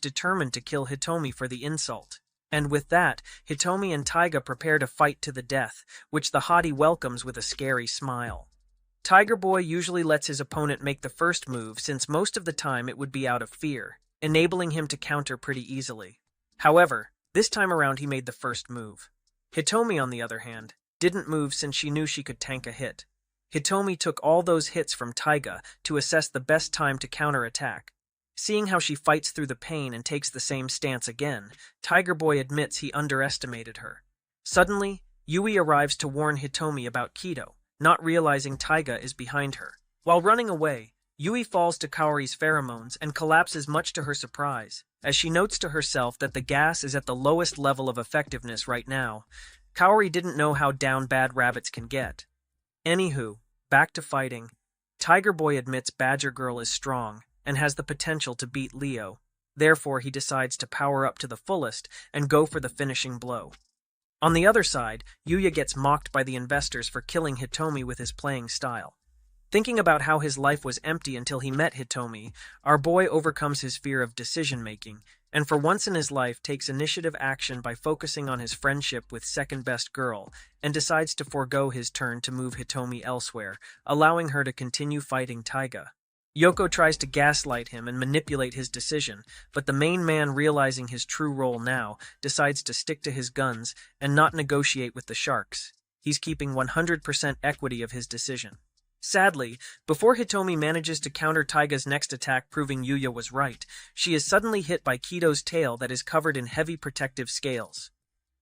determined to kill Hitomi for the insult. And with that, Hitomi and Taiga prepare to fight to the death, which the hottie welcomes with a scary smile. Tiger Boy usually lets his opponent make the first move since most of the time it would be out of fear, enabling him to counter pretty easily. However, this time around he made the first move. Hitomi, on the other hand, didn't move since she knew she could tank a hit. Hitomi took all those hits from Taiga to assess the best time to counterattack. Seeing how she fights through the pain and takes the same stance again, Tiger Boy admits he underestimated her. Suddenly, Yui arrives to warn Hitomi about Kido, not realizing Taiga is behind her. While running away, Yui falls to Kaori's pheromones and collapses much to her surprise, as she notes to herself that the gas is at the lowest level of effectiveness right now. Kaori didn't know how down bad rabbits can get. Anywho, back to fighting. Tiger Boy admits Badger Girl is strong and has the potential to beat Leo. Therefore, he decides to power up to the fullest and go for the finishing blow. On the other side, Yuya gets mocked by the investors for killing Hitomi with his playing style. Thinking about how his life was empty until he met Hitomi, our boy overcomes his fear of decision-making, and for once in his life takes initiative action by focusing on his friendship with second-best girl, and decides to forego his turn to move Hitomi elsewhere, allowing her to continue fighting Taiga. Yoko tries to gaslight him and manipulate his decision, but the main man, realizing his true role now, decides to stick to his guns and not negotiate with the sharks. He's keeping 100% equity of his decision. Sadly, before Hitomi manages to counter Taiga's next attack proving Yuya was right, she is suddenly hit by Kido's tail that is covered in heavy protective scales.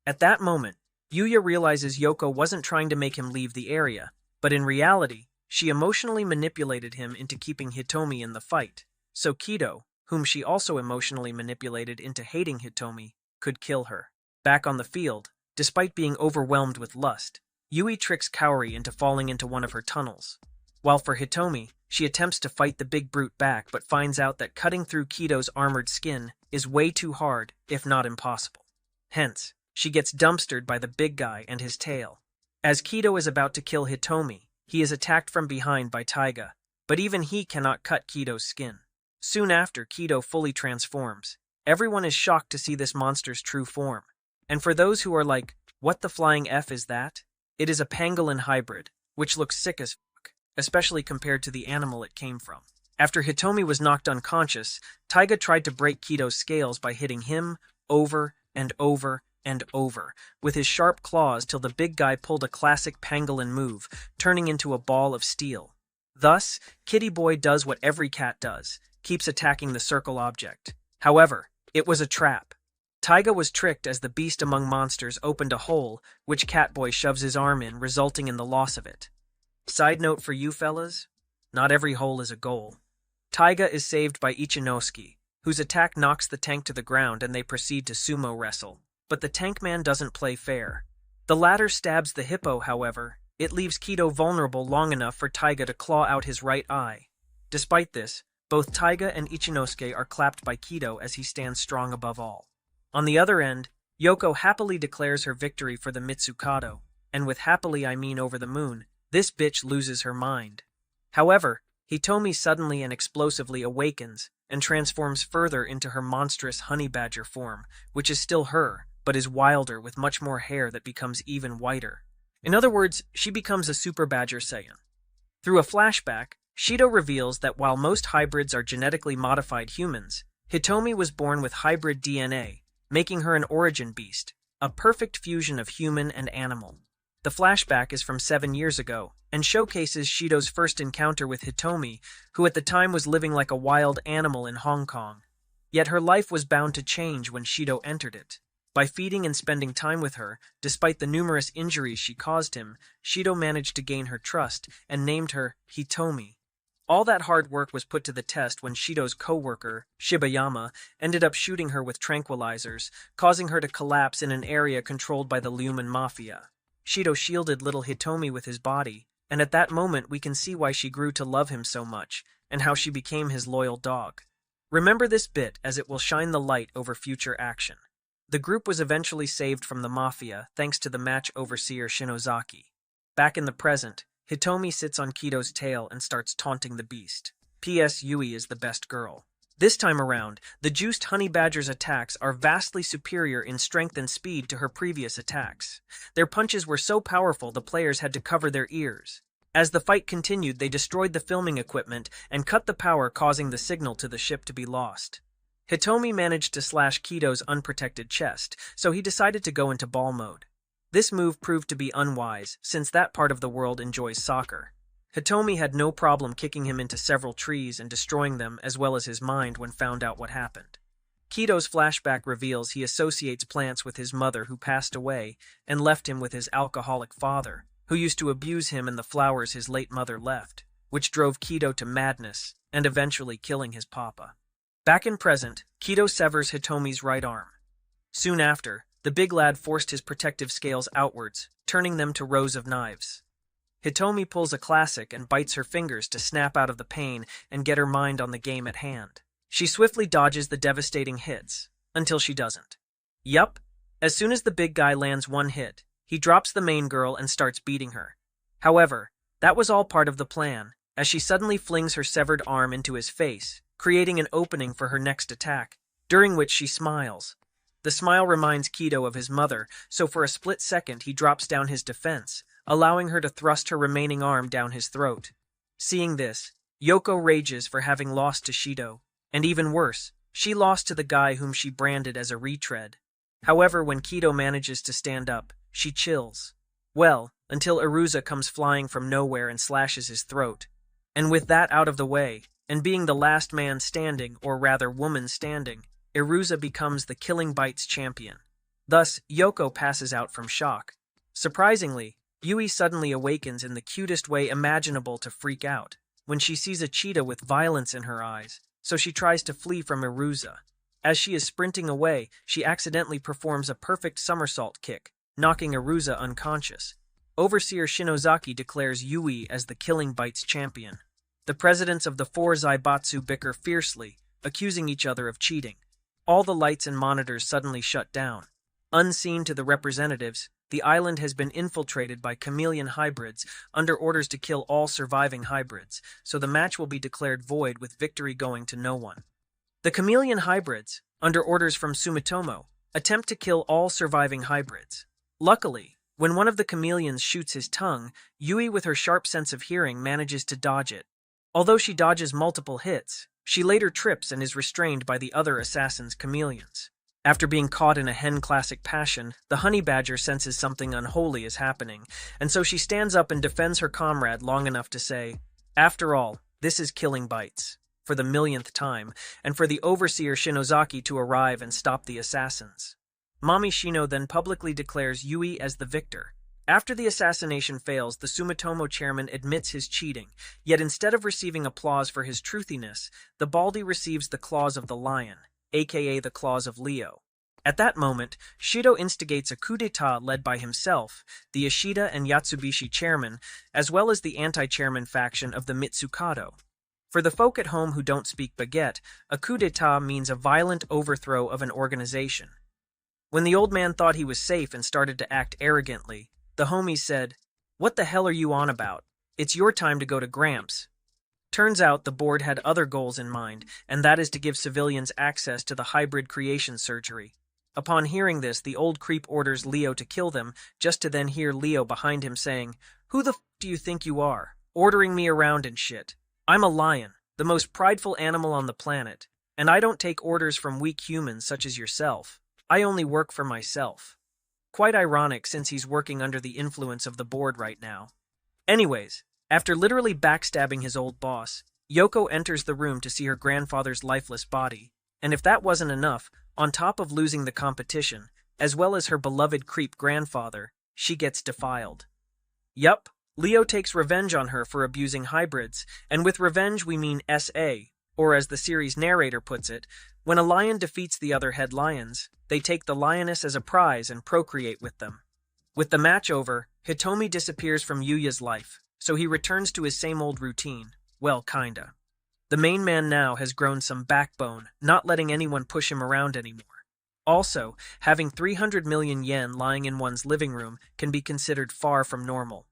At that moment, Yuya realizes Yoko wasn't trying to make him leave the area, but in reality, she emotionally manipulated him into keeping Hitomi in the fight, so Kido, whom she also emotionally manipulated into hating Hitomi, could kill her. Back on the field, despite being overwhelmed with lust, Yui tricks Kaori into falling into one of her tunnels. While for Hitomi, she attempts to fight the big brute back but finds out that cutting through Kido's armored skin is way too hard, if not impossible. Hence, she gets dumpstered by the big guy and his tail. As Kido is about to kill Hitomi, he is attacked from behind by Taiga, but even he cannot cut Kido's skin. Soon after, Kido fully transforms. Everyone is shocked to see this monster's true form. And for those who are like, what the flying F is that? It is a pangolin hybrid, which looks sick as fuck, especially compared to the animal it came from. After Hitomi was knocked unconscious, Taiga tried to break Kido's scales by hitting him over and over and over with his sharp claws till the big guy pulled a classic pangolin move, turning into a ball of steel. Thus, Kitty Boy does what every cat does, keeps attacking the circle object. However, it was a trap. Taiga was tricked as the beast among monsters opened a hole, which Catboy shoves his arm in, resulting in the loss of it. Side note for you fellas, not every hole is a goal. Taiga is saved by Ichinosuke, whose attack knocks the tank to the ground and they proceed to sumo wrestle. But the tank man doesn't play fair. The latter stabs the hippo, however. It leaves Kido vulnerable long enough for Taiga to claw out his right eye. Despite this, both Taiga and Ichinosuke are clapped by Kido as he stands strong above all. On the other end, Yoko happily declares her victory for the Mitsukado, and with happily I mean over the moon, this bitch loses her mind. However, Hitomi suddenly and explosively awakens and transforms further into her monstrous honey badger form, which is still her, but is wilder with much more hair that becomes even whiter. In other words, she becomes a Super Badger Saiyan. Through a flashback, Shido reveals that while most hybrids are genetically modified humans, Hitomi was born with hybrid DNA, making her an origin beast, a perfect fusion of human and animal. The flashback is from 7 years ago, and showcases Shido's first encounter with Hitomi, who at the time was living like a wild animal in Hong Kong. Yet her life was bound to change when Shido entered it. By feeding and spending time with her, despite the numerous injuries she caused him, Shido managed to gain her trust and named her Hitomi. All that hard work was put to the test when Shido's co-worker, Shibayama, ended up shooting her with tranquilizers, causing her to collapse in an area controlled by the Lumen Mafia. Shido shielded little Hitomi with his body, and at that moment we can see why she grew to love him so much, and how she became his loyal dog. Remember this bit as it will shine the light over future action. The group was eventually saved from the Mafia thanks to the match overseer Shinozaki. Back in the present, Hitomi sits on Kido's tail and starts taunting the beast. P.S. Yui is the best girl. This time around, the juiced honey badger's attacks are vastly superior in strength and speed to her previous attacks. Their punches were so powerful the players had to cover their ears. As the fight continued, they destroyed the filming equipment and cut the power, causing the signal to the ship to be lost. Hitomi managed to slash Kido's unprotected chest, so he decided to go into ball mode. This move proved to be unwise, since that part of the world enjoys soccer. Hitomi had no problem kicking him into several trees and destroying them, as well as his mind when found out what happened. Kido's flashback reveals he associates plants with his mother who passed away and left him with his alcoholic father, who used to abuse him, and the flowers his late mother left, which drove Kido to madness and eventually killing his papa. Back in present, Kido severs Hitomi's right arm. Soon after, the big lad forced his protective scales outwards, turning them to rows of knives. Hitomi pulls a classic and bites her fingers to snap out of the pain and get her mind on the game at hand. She swiftly dodges the devastating hits, until she doesn't. Yup, as soon as the big guy lands one hit, he drops the main girl and starts beating her. However, that was all part of the plan, as she suddenly flings her severed arm into his face, creating an opening for her next attack, during which she smiles. The smile reminds Kido of his mother, so for a split second he drops down his defense, allowing her to thrust her remaining arm down his throat. Seeing this, Yoko rages for having lost to Shido, and even worse, she lost to the guy whom she branded as a retread. However, when Kido manages to stand up, she chills. Well, until Iruza comes flying from nowhere and slashes his throat. And with that out of the way, and being the last man standing, or rather woman standing, Iruza becomes the Killing Bites champion. Thus, Yoko passes out from shock. Surprisingly, Yui suddenly awakens in the cutest way imaginable to freak out, when she sees a cheetah with violence in her eyes, so she tries to flee from Iruza. As she is sprinting away, she accidentally performs a perfect somersault kick, knocking Iruza unconscious. Overseer Shinozaki declares Yui as the Killing Bites champion. The presidents of the four Zaibatsu bicker fiercely, accusing each other of cheating. All the lights and monitors suddenly shut down. Unseen to the representatives, the island has been infiltrated by chameleon hybrids under orders to kill all surviving hybrids, so the match will be declared void with victory going to no one. The chameleon hybrids, under orders from Sumitomo, attempt to kill all surviving hybrids. Luckily, when one of the chameleons shoots his tongue, Yui with her sharp sense of hearing manages to dodge it. Although she dodges multiple hits, she later trips and is restrained by the other assassin's chameleons. After being caught in a hen classic passion, the honey badger senses something unholy is happening, and so she stands up and defends her comrade long enough to say, "After all, this is Killing Bites," for the millionth time, and for the overseer Shinozaki to arrive and stop the assassins. Mami Shino then publicly declares Yui as the victor. After the assassination fails, the Sumitomo chairman admits his cheating, yet instead of receiving applause for his truthiness, the Baldy receives the claws of the lion, aka the claws of Leo. At that moment, Shido instigates a coup d'etat led by himself, the Ishida and Yatsubishi chairman, as well as the anti-chairman faction of the Mitsukado. For the folk at home who don't speak baguette, a coup d'etat means a violent overthrow of an organization. When the old man thought he was safe and started to act arrogantly, the homies said, "What the hell are you on about? It's your time to go to Gramps." Turns out the board had other goals in mind, and that is to give civilians access to the hybrid creation surgery. Upon hearing this, the old creep orders Leo to kill them, just to then hear Leo behind him saying, "Who the f do you think you are? Ordering me around and shit. I'm a lion, the most prideful animal on the planet, and I don't take orders from weak humans such as yourself. I only work for myself." Quite ironic since he's working under the influence of the board right now. Anyways, after literally backstabbing his old boss, Yoko enters the room to see her grandfather's lifeless body, and if that wasn't enough, on top of losing the competition, as well as her beloved creep grandfather, she gets defiled. Yup, Leo takes revenge on her for abusing hybrids, and with revenge we mean SA, or as the series narrator puts it, when a lion defeats the other head lions, they take the lioness as a prize and procreate with them. With the match over, Hitomi disappears from Yuya's life, so he returns to his same old routine. Well, kinda. The main man now has grown some backbone, not letting anyone push him around anymore. Also, having 300 million yen lying in one's living room can be considered far from normal.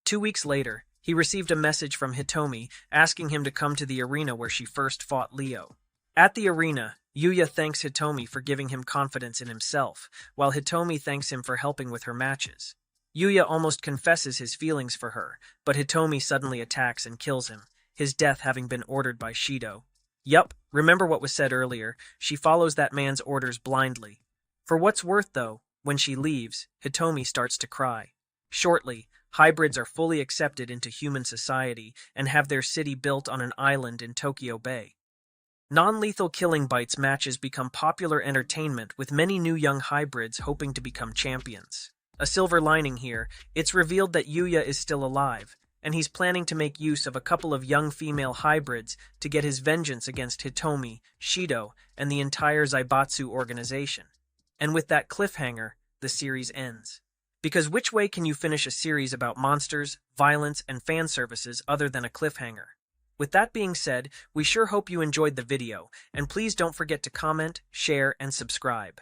2 weeks later, he received a message from Hitomi asking him to come to the arena where she first fought Leo. At the arena, Yuya thanks Hitomi for giving him confidence in himself, while Hitomi thanks him for helping with her matches. Yuya almost confesses his feelings for her, but Hitomi suddenly attacks and kills him, his death having been ordered by Shido. Yup, remember what was said earlier, she follows that man's orders blindly. For what's worth though, when she leaves, Hitomi starts to cry. Shortly, hybrids are fully accepted into human society and have their city built on an island in Tokyo Bay. Non-lethal killing bites matches become popular entertainment with many new young hybrids hoping to become champions. A silver lining here, it's revealed that Yuya is still alive, and he's planning to make use of a couple of young female hybrids to get his vengeance against Hitomi, Shido, and the entire Zaibatsu organization. And with that cliffhanger, the series ends. Because which way can you finish a series about monsters, violence, and fan services other than a cliffhanger? With that being said, we sure hope you enjoyed the video, and please don't forget to comment, share, and subscribe.